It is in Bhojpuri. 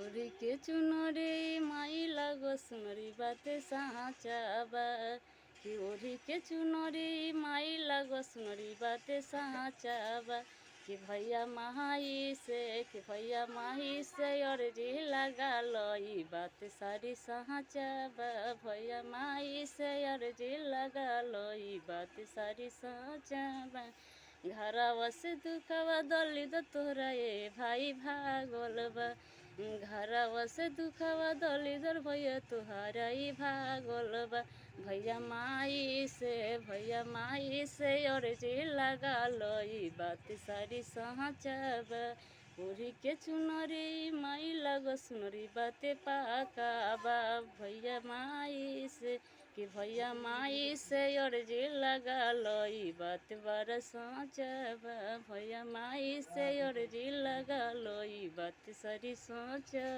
ओढ़ी के चुनरी माई लगो सुनरी बाते साचा बा कि ओढ़ी के चुनरी माई लगो सुनरी बाते साचा बा कि भैया माई से अर्जी लगा लो ई बात सारी साचा बा भैया माई से अर्जी लगा लो ई बात सारी साचा बा घरवा से दुखवा दलिद तोहरा ए भाई भागल बा घरवा से दुखवा दलिदर भैया तुहारा ई भागल बा भैया माई से अर्जी लगा लो ई बात सारी साचा बा ओढ़ी के चुनरी माई लगो सुनरी बाते पाका बा भैया माई से अर्जी लगा लो ई बात बड़ा साचा बा भैया माई से अर्जी लगा लो ई बात सारी साचा।